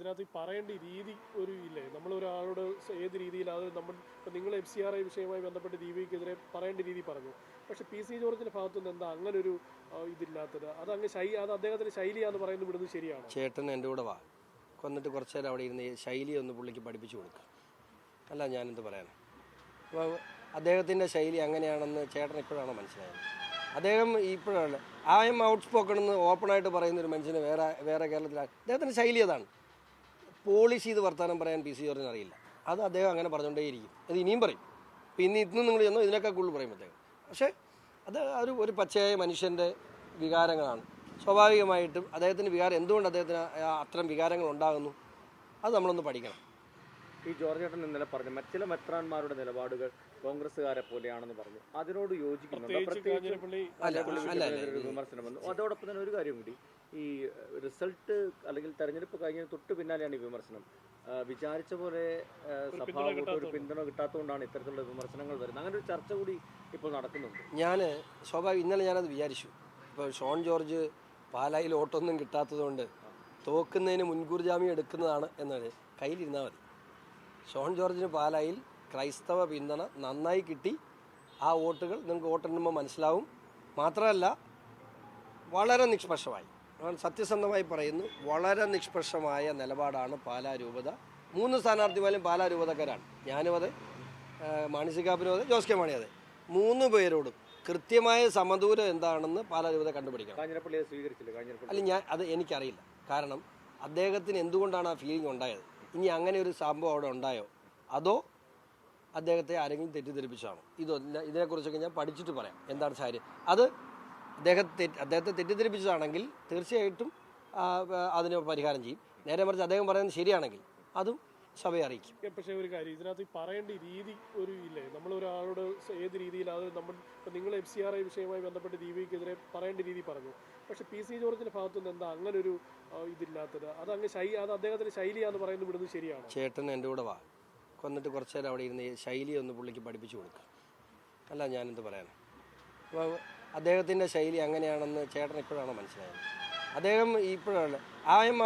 ഇതിനകത്ത് ഈ പറയേണ്ട രീതി ഒരു ഇല്ലേ, നമ്മൾ ഒരാളോട് ഏത് രീതിയിൽ അത് നമ്മൾ ഇപ്പം നിങ്ങൾ FCRI വിഷയവുമായി ബന്ധപ്പെട്ട് ദീപികയ്ക്കെതിരെ പറയേണ്ട രീതി പറഞ്ഞു. പക്ഷേ PC ജോർജിൻ്റെ ഭാഗത്തുനിന്ന് എന്താ അങ്ങനെ ഒരു ഇതില്ലാത്തത്? അതങ്ങ് അത് അദ്ദേഹത്തിൻ്റെ ശൈലിയാന്ന് പറയുന്നത് വിടുന്നത് ശരിയാണ്? ചേട്ടൻ എൻ്റെ കൂടെ വാ, കൊന്നിട്ട് കുറച്ച് നേരം അവിടെ ഇരുന്ന് ശൈലി ഒന്ന് പുള്ളിക്ക് പഠിപ്പിച്ചു കൊടുക്കുക. അല്ല ഞാനെന്ത് പറയാനാണ്. അപ്പോൾ അദ്ദേഹത്തിൻ്റെ ശൈലി അങ്ങനെയാണെന്ന് ചേട്ടൻ ഇപ്പോഴാണോ മനസ്സിലായത്? അദ്ദേഹം ഇപ്പോഴാണ് ഔട്ട് സ്പോക്കൺ എന്ന് ഓപ്പണായിട്ട് പറയുന്നൊരു മനുഷ്യന് വേറെ കേരളത്തിലാണ്. അദ്ദേഹത്തിൻ്റെ ശൈലി അതാണ്. പോളിഷ് ചെയ്ത് വർത്തമാനം പറയാൻ PC ജോർജിന് അറിയില്ല. അത് അദ്ദേഹം അങ്ങനെ പറഞ്ഞുകൊണ്ടേയിരിക്കും. അത് ഇനിയും പറയും. ഇപ്പോൾ ഇന്നും നിങ്ങൾ ചെന്നോ ഇതിനേക്കാൾ കൂടുതൽ പറയും അദ്ദേഹം. പക്ഷേ അത് ഒരു പച്ചയായ മനുഷ്യൻ്റെ വികാരങ്ങളാണ്. സ്വാഭാവികമായിട്ടും അദ്ദേഹത്തിൻ്റെ വികാരം എന്തുകൊണ്ട് അദ്ദേഹത്തിന് അത്തരം വികാരങ്ങൾ ഉണ്ടാകുന്നു അത് നമ്മളൊന്ന് പഠിക്കണം. ഈ ജോർജ് ചേട്ടൻ ഇന്നലെ പറഞ്ഞു ചില മെത്രാന്മാരുടെ നിലപാടുകൾ കോൺഗ്രസ്സുകാരെ പോലെയാണെന്ന് പറഞ്ഞു. അതിനോട് യോജിക്കുന്നുണ്ട്. വിമർശനം വന്നു. അതോടൊപ്പം തന്നെ ഒരു കാര്യം കൂടി, ഈ റിസൾട്ട് അല്ലെങ്കിൽ തെരഞ്ഞെടുപ്പ് കഴിഞ്ഞ തൊട്ട് പിന്നാലെയാണ് ഈ വിമർശനം. വിചാരിച്ച പോലെ സഭാവോട്ട് ഒരു പിന്തുണ കിട്ടാത്തതുകൊണ്ടാണ് ഇത്തരത്തിലുള്ള വിമർശനങ്ങൾ വരുന്നത്. അങ്ങനെ ഒരു ചർച്ച കൂടി ഇപ്പോൾ നടക്കുന്നുണ്ട്. ഇന്നലെ ഞാനത് വിചാരിച്ചു. ഇപ്പോൾ ഷോൺ ജോർജ് പാലായിൽ വോട്ടൊന്നും കിട്ടാത്തതുകൊണ്ട് തോക്കുന്നതിന് മുൻകൂർ ജാമ്യം എടുക്കുന്നതാണ് എന്നത് കയ്യിലിരുന്നാൽ മതി. ഷോൺ ജോർജിന് പാലായിൽ ക്രൈസ്തവ പിന്തുണ നന്നായി കിട്ടി. ആ വോട്ടുകൾ നിങ്ങൾക്ക് വോട്ടെണ്ണുമ്പോൾ മനസ്സിലാവും. മാത്രമല്ല വളരെ നിഷ്പക്ഷമായി, സത്യസന്ധമായി പറയുന്നു, വളരെ നിഷ്പക്ഷമായ നിലപാടാണ് പാലാ രൂപത. 3 സ്ഥാനാർത്ഥിമാരും പാലാ രൂപതക്കാരാണ്. ഞാനും അതെ, മാണിസികാപ്പനും അതെ, ജോസ് കെ മാണി അതെ. 3 പേരോടും കൃത്യമായ സമദൂരം എന്താണെന്ന് പാലാ രൂപത കണ്ടുപിടിക്കണം. അത് എനിക്കറിയില്ല. കാരണം അദ്ദേഹത്തിന് എന്തുകൊണ്ടാണ് ആ ഫീലിംഗ് ഉണ്ടായത്? ഇനി അങ്ങനെ ഒരു സംഭവം അവിടെ ഉണ്ടായോ, അതോ അദ്ദേഹത്തെ ആരെങ്കിലും തെറ്റിദ്ധരിപ്പിച്ചാണോ? ഇതിനെക്കുറിച്ചൊക്കെ ഞാൻ പഠിച്ചിട്ട് പറയാം എന്താണ് കാര്യം. അത് അദ്ദേഹത്തെ തെറ്റിദ്ധരിപ്പിച്ചതാണെങ്കിൽ തീർച്ചയായിട്ടും അതിന് പരിഹാരം ചെയ്യും. നേരെ മറിച്ച് അദ്ദേഹം പറയുന്നത് ശരിയാണെങ്കിൽ അതും സഭയെ അറിയിക്കും. പക്ഷേ ഒരു കാര്യം, ഇതിനകത്ത് ഈ പറയേണ്ട രീതി ഒരു ഇല്ലേ, നമ്മൾ ഒരാളോട് ഏത് രീതിയിൽ അത് നമ്മൾ ഇപ്പം നിങ്ങൾ FCRI വിഷയവുമായി ബന്ധപ്പെട്ട് ദീപികയ്ക്കെതിരെ പറയേണ്ട രീതി പറഞ്ഞു. പക്ഷേ PC ജോർജിൻ്റെ ഭാഗത്തുനിന്ന് എന്താ അങ്ങനെ ഒരു ഇതില്ലാത്തത്? അതങ്ങ് അത് അദ്ദേഹത്തിൻ്റെ ശൈലിയാന്ന് പറയുന്നത് വിടുന്നത് ശരിയാണ്? ചേട്ടൻ എൻ്റെ കൂടെ വാ, കൊന്നിട്ട് കുറച്ച് നേരം അവിടെ ഇരുന്ന് ശൈലി ഒന്ന് പുള്ളിക്ക് പഠിപ്പിച്ചു കൊടുക്കുക. അല്ല ഞാനെന്ത് പറയാനാണ്. അപ്പോൾ അദ്ദേഹത്തിൻ്റെ ശൈലി അങ്ങനെയാണെന്ന് ചേട്ടൻ ഇപ്പോഴാണോ മനസ്സിലായത്? അദ്ദേഹം ഇപ്പോഴാണ്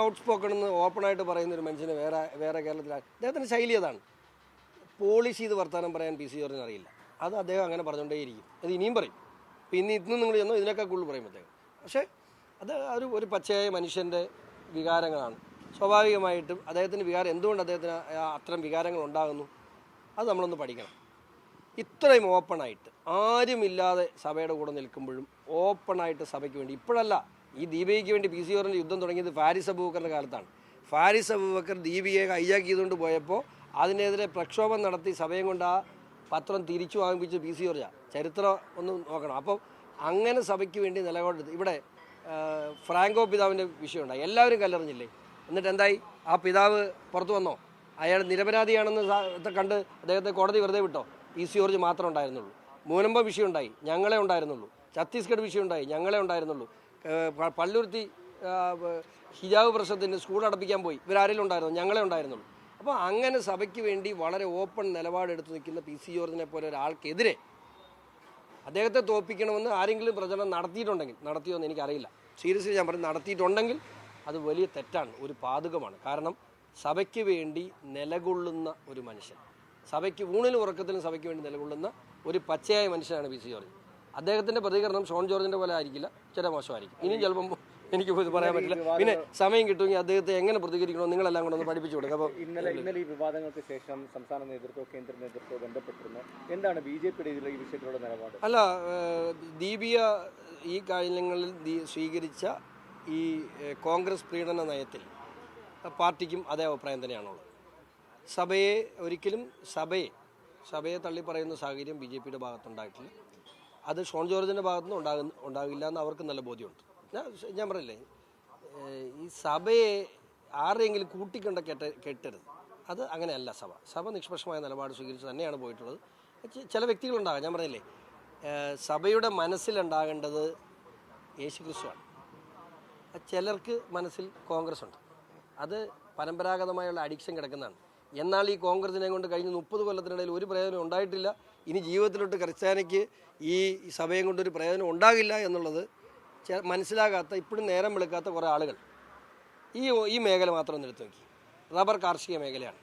ഔട്ട് സ്പോക്കൺ എന്ന് ഓപ്പണായിട്ട് പറയുന്നൊരു മനുഷ്യന് വേറെ കേരളത്തിലാണ്. അദ്ദേഹത്തിൻ്റെ ശൈലി അതാണ്. പോളിഷ് ചെയ്ത് വർത്തമാനം പറയാൻ PC ജോർജിന് അറിയില്ല. അത് അദ്ദേഹം അങ്ങനെ പറഞ്ഞുകൊണ്ടേയിരിക്കും. അത് ഇനിയും പറയും. ഇപ്പോൾ ഇന്നും നിങ്ങൾ ചെന്നോ ഇതിനേക്കാൾ കൂടുതൽ പറയും അദ്ദേഹം. പക്ഷേ അത് ഒരു പച്ചയായ മനുഷ്യൻ്റെ വികാരങ്ങളാണ്. സ്വാഭാവികമായിട്ടും അദ്ദേഹത്തിൻ്റെ വികാരം എന്തുകൊണ്ട് അദ്ദേഹത്തിന് അത്തരം വികാരങ്ങൾ ഉണ്ടാകുന്നു അത് നമ്മളൊന്ന് പഠിക്കണം. ഇത്രയും ഓപ്പണായിട്ട് ആരുമില്ലാതെ സഭയുടെ കൂടെ നിൽക്കുമ്പോഴും ഓപ്പണായിട്ട് സഭയ്ക്ക് വേണ്ടി, ഇപ്പോഴല്ല, ഈ ദീപികയ്ക്ക് വേണ്ടി PC ജോർജിൻ്റെ യുദ്ധം തുടങ്ങിയത് ഫാരിസ് അബൂബക്കറിൻ്റെ കാലത്താണ്. ഫാരിസ് അബൂബക്കർ ദീപികയെ ഹൈജാക്ക് ചെയ്തുകൊണ്ട് പോയപ്പോൾ അതിനെതിരെ പ്രക്ഷോഭം നടത്തി സഭയും കൊണ്ട് ആ പത്രം തിരിച്ചു വാങ്ങിപ്പിച്ച് PC ജോർജാണ്. ചരിത്രം ഒന്ന് നോക്കണം. അപ്പം അങ്ങനെ സഭയ്ക്ക് വേണ്ടി നിലകൊണ്ടെടുത്ത് ഇവിടെ ഫ്രാങ്കോ പിതാവിൻ്റെ വിഷയമുണ്ടായി. എല്ലാവരും കല്ലെറിഞ്ഞില്ലേ? എന്നിട്ട് എന്തായി? ആ പിതാവ് പുറത്തു വന്നോ? അയാൾ നിരപരാധിയാണെന്ന് കണ്ട് അദ്ദേഹത്തെ കോടതി വെറുതെ വിട്ടോ? PC ജോർജ് മാത്രമേ ഉണ്ടായിരുന്നുള്ളൂ. മൂലമ്പം വിഷയമുണ്ടായി, ഞങ്ങളെ ഉണ്ടായിരുന്നുള്ളൂ. ഛത്തീസ്ഗഡ് വിഷയമുണ്ടായി, ഞങ്ങളെ ഉണ്ടായിരുന്നുള്ളൂ. പള്ളുരുത്തി ഹിജാബ് പ്രശ്നത്തിന് സ്കൂൾ അടപ്പിക്കാൻ പോയി, ഇവരാരെങ്കിലും ഉണ്ടായിരുന്നു? ഞങ്ങളെ ഉണ്ടായിരുന്നുള്ളൂ. അപ്പോൾ അങ്ങനെ സഭയ്ക്ക് വേണ്ടി വളരെ ഓപ്പൺ നിലപാടെടുത്ത് നിൽക്കുന്ന PC ജോർജിനെ പോലെ ഒരാൾക്കെതിരെ അദ്ദേഹത്തെ തോൽപ്പിക്കണമെന്ന് ആരെങ്കിലും പ്രചരണം നടത്തിയോ എന്ന് എനിക്കറിയില്ല. സീരിയസ്ലി ഞാൻ പറയും, നടത്തിയിട്ടുണ്ടെങ്കിൽ അത് വലിയ തെറ്റാണ്, ഒരു പാതകമാണ്. കാരണം സഭയ്ക്ക് വേണ്ടി നിലകൊള്ളുന്ന ഒരു മനുഷ്യൻ, സഭയ്ക്ക് ഊണിലും ഉറക്കത്തിലും സഭയ്ക്ക് വേണ്ടി നിലകൊള്ളുന്ന ഒരു പച്ചയായ മനുഷ്യനാണ് PC ജോർജ്. അദ്ദേഹത്തിൻ്റെ പ്രതികരണം ഷോൺ ജോർജിൻ്റെ പോലെ ആയിരിക്കില്ല, ചില മോശമായിരിക്കും. ഇനിയും ചിലപ്പം എനിക്ക് പറയാൻ പറ്റില്ല. പിന്നെ സമയം കിട്ടുമെങ്കിൽ അദ്ദേഹത്തെ എങ്ങനെ പ്രതികരിക്കണമെന്ന് നിങ്ങളെല്ലാം കൂടെ ഒന്ന് പഠിപ്പിച്ചു കൊടുക്കുക. അപ്പോൾ ഇന്നലെ ഈ വിവാദങ്ങൾക്ക് ശേഷം സംസ്ഥാന നേതൃത്വം കേന്ദ്ര നേതൃത്വം ബന്ധപ്പെട്ടിരുന്നു. എന്താണ് BJPയുടെ ഈ വിഷയത്തിലുള്ള നിലപാട്? അല്ല, ദീപിക ഈ കാര്യങ്ങളിൽ സ്വീകരിച്ച ഈ കോൺഗ്രസ് പ്രീണന നയത്തിൽ പാർട്ടിക്കും അതേ അഭിപ്രായം തന്നെയാണുള്ളത്. സഭയെ തള്ളിപ്പറയുന്ന സാഹചര്യം BJPയുടെ ഭാഗത്തുണ്ടായിട്ടില്ല. അത് ഷോൺ ജോർജിൻ്റെ ഭാഗത്തുനിന്ന് ഉണ്ടാകില്ല എന്ന് അവർക്ക് നല്ല ബോധ്യമുണ്ട്. ഞാൻ പറയില്ലേ, ഈ സഭയെ ആരെങ്കിലും കൂട്ടിക്കൊണ്ട് കെട്ടരുത്. അത് അങ്ങനെയല്ല. സഭ നിഷ്പക്ഷമായ നിലപാട് സ്വീകരിച്ച് തന്നെയാണ് പോയിട്ടുള്ളത്. ചില വ്യക്തികളുണ്ടാകാം. ഞാൻ പറഞ്ഞില്ലേ, സഭയുടെ മനസ്സിലുണ്ടാകേണ്ടത് യേശുക്രിസ്തുവാണ്. ചിലർക്ക് മനസ്സിൽ കോൺഗ്രസ് ഉണ്ട്. അത് പരമ്പരാഗതമായുള്ള അഡിക്ഷൻ കിടക്കുന്നതാണ്. എന്നാൽ ഈ കോൺഗ്രസിനെ കൊണ്ട് കഴിഞ്ഞ 30 കൊല്ലത്തിനിടയിൽ ഒരു പ്രയോജനം ഉണ്ടായിട്ടില്ല. ഇനി ജീവിതത്തിലോട്ട് ക്രിസ്ത്യാനിക്ക് ഈ സഭയും കൊണ്ടൊരു പ്രയോജനം ഉണ്ടാകില്ല എന്നുള്ളത് മനസ്സിലാകാത്ത, ഇപ്പോഴും നേരം വെളുക്കാത്ത കുറേ ആളുകൾ ഈ മേഖല മാത്രം ഒന്ന് എടുത്ത് നോക്കി. റബ്ബർ കാർഷിക മേഖലയാണ്.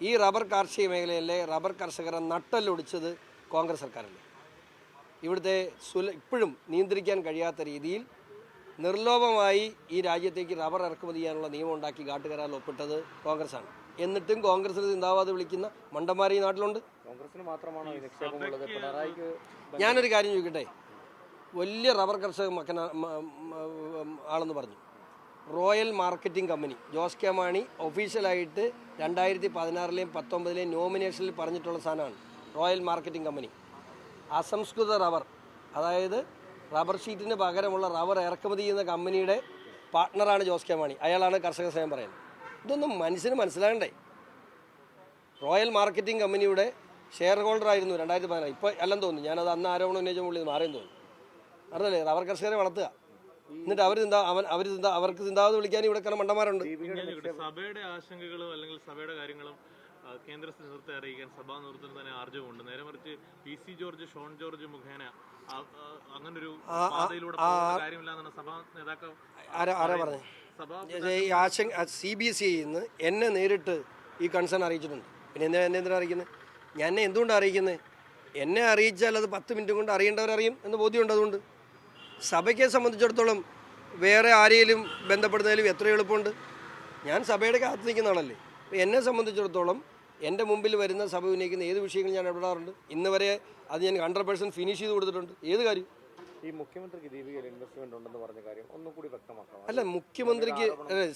ഈ റബ്ബർ കാർഷിക മേഖലയിലെ റബ്ബർ കർഷകരെ നട്ടലൊടിച്ചത് കോൺഗ്രസ് സർക്കാരല്ലേ. ഇവിടുത്തെ ഇപ്പോഴും നിയന്ത്രിക്കാൻ കഴിയാത്ത രീതിയിൽ നിർലോഭമായി ഈ രാജ്യത്തേക്ക് റബ്ബർ ഇറക്കുമതി ചെയ്യാനുള്ള നിയമം ഉണ്ടാക്കി കാട്ടുകരാറിൽ ഒപ്പിട്ടത് കോൺഗ്രസ്സാണ്. എന്നിട്ടും കോൺഗ്രസിന് ചിന്താവാദം വിളിക്കുന്ന മണ്ടന്മാർ ഈ നാട്ടിലുണ്ട്. കോൺഗ്രസിന് മാത്രമാണോ ഈ നിക്ഷേപമുള്ളത്? പിണറായിക്ക് ഞാനൊരു കാര്യം ചോദിക്കട്ടെ, വലിയ റബ്ബർ കർഷക ആളെന്ന് പറഞ്ഞു royal marketing company Jose K Mani ഒഫീഷ്യലായിട്ട് 2016-ലെയും 2019-ലെയും നോമിനേഷനിൽ പറഞ്ഞിട്ടുള്ള സാധനമാണ് റോയൽ മാർക്കറ്റിംഗ് കമ്പനി. അസംസ്കൃത റബ്ബർ, അതായത് റബ്ബർ ഷീറ്റിന് പകരമുള്ള റബ്ബർ ഇറക്കുമതി ചെയ്യുന്ന കമ്പനിയുടെ പാർട്ട്ണറാണ് ജോസ് കെ മാണി. അയാളാണ് കർഷക സേവനം പറയുന്നത്. ഇതൊന്നും മനുഷ്യന് മനസ്സിലാകണ്ടേ? റോയൽ മാർക്കറ്റിംഗ് കമ്പനിയുടെ ഷെയർ ഹോൾഡറായിരുന്നു 2016. ഇപ്പോൾ അല്ലെന്ന് തോന്നുന്നു, ഞാനത് അന്ന് ആരോപണം ഉന്നയിച്ച പുള്ളി മാറിയെന്ന് തോന്നുന്നു. അറിഞ്ഞല്ലേ, റബ്ബർ കർഷകരെ വളർത്തുക, എന്നിട്ട് അവർക്ക് ചിന്താവത് വിളിക്കാൻ ഇവിടെ കാരണം മണ്ടന്മാരുണ്ട്. സഭയുടെ ആശങ്കകളും അല്ലെങ്കിൽ സഭയുടെ കാര്യങ്ങളും കേന്ദ്ര നേതൃത്വത്തെ അറിയിക്കാൻ സഭാ നേതൃത്വത്തിന് തന്നെ ആർജവമുണ്ട്. നേരെ മറിച്ച് PC ജോർജ്, ഷോൺ ജോർജ് മുഖേന അങ്ങനൊരു പാതയിലൂടെ കാര്യമില്ലാന്നാണ് സഭാ നേതാക്കൾ ആരാ പറഞ്ഞത്? ഈ ആശങ്ക CBSE നിന്ന് എന്നെ നേരിട്ട് ഈ കൺസേൺ അറിയിച്ചിട്ടുണ്ട്. പിന്നെ എന്നെ എന്തിനാണ് അറിയിക്കുന്നത്? ഞാൻ എന്തുകൊണ്ടാണ് അറിയിക്കുന്നത്? എന്നെ അറിയിച്ചാൽ അത് 10 മിനിറ്റ് കൊണ്ട് അറിയേണ്ടവരറിയും എന്ന് ബോധ്യമുണ്ട്. അതുകൊണ്ട് സഭയ്ക്ക് സംബന്ധിച്ചിടത്തോളം വേറെ ആരെയും ബന്ധപ്പെടുന്നതിലും എത്ര എളുപ്പമുണ്ട്. ഞാൻ സഭയുടെ കാത്തു നിൽക്കുന്ന ആളല്ലേ. അപ്പോൾ എന്നെ സംബന്ധിച്ചിടത്തോളം എൻ്റെ മുമ്പിൽ വരുന്ന സഭ ഉന്നയിക്കുന്ന ഏത് വിഷയങ്ങളും ഞാൻ ഇടപെടാറുണ്ട്. ഇന്ന് വരെ അത് ഞാൻ 100% ഫിനിഷ് ചെയ്ത് കൊടുത്തിട്ടുണ്ട്. ഏത് കാര്യം? ഈ മുഖ്യമന്ത്രിക്ക് ദീപികയിൽ ഇൻവെസ്റ്റ്മെന്റ് ഉണ്ടെന്ന് പറഞ്ഞ കാര്യം ഒന്നും കൂടി വ്യക്തമാക്കാം. അല്ല, മുഖ്യമന്ത്രിക്ക്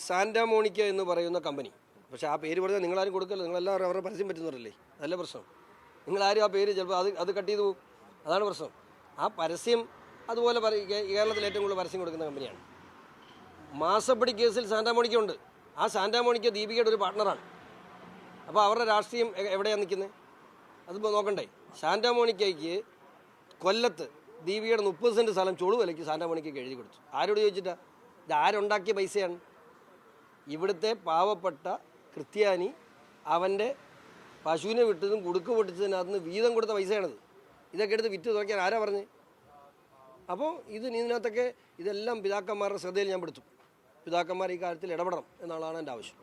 സാന്റാമോണിക്ക എന്ന് പറയുന്ന കമ്പനി, പക്ഷേ ആ പേര് പറഞ്ഞാൽ നിങ്ങളാരും കൊടുക്കല്ലോ. നിങ്ങളെല്ലാവരും അവരുടെ പരസ്യം പറ്റുന്നവരല്ലേ. അതല്ല പ്രശ്നം. നിങ്ങളാരും ആ പേര് ചിലപ്പോൾ അത് കട്ട് ചെയ്ത് പോകും. അതാണ് പ്രശ്നം. ആ പരസ്യം അതുപോലെ കേരളത്തിൽ ഏറ്റവും കൂടുതൽ പരസ്യം കൊടുക്കുന്ന കമ്പനിയാണ്. മാസപ്പടി കേസിൽ സാന്റാമോണിക്ക ഉണ്ട്. ആ സാന്റാമോണിക്ക ദീപികയുടെ ഒരു പാർട്ട്ണറാണ്. അപ്പോൾ അവരുടെ രാഷ്ട്രീയം എവിടെയാണ് നിൽക്കുന്നത്? അതിപ്പോൾ നോക്കണ്ടേ. സാന്റാമോണിക്കയ്ക്ക് കൊല്ലത്ത് ദീപികയുടെ 30 സെൻറ്റ് സ്ഥലം ചുളു വിലയ്ക്ക് സാന്റാമോണിക്കയ്ക്ക് എഴുതി കൊടുത്തു. ആരോട് ചോദിച്ചിട്ടാ? ഇത് ആരുണ്ടാക്കിയ പൈസയാണ്? ഇവിടുത്തെ പാവപ്പെട്ട ക്രിസ്ത്യാനി അവൻ്റെ പശുവിനെ വിട്ടതും കുടുക്ക് പൊട്ടിച്ചതിനകത്ത് നിന്ന് വീതം കൊടുത്ത പൈസയാണിത്. ഇതൊക്കെ എടുത്ത് വിറ്റ് നോക്കിയാൽ ആരാ പറഞ്ഞ്? അപ്പോൾ ഇതിനകത്തൊക്കെ ഇതെല്ലാം പിതാക്കന്മാരുടെ ശ്രദ്ധയിൽ ഞാൻ പെടുത്തും. പിതാക്കന്മാർ ഈ കാര്യത്തിൽ ഇടപെടണം എന്നുള്ളതാണ് എൻ്റെ ആവശ്യം.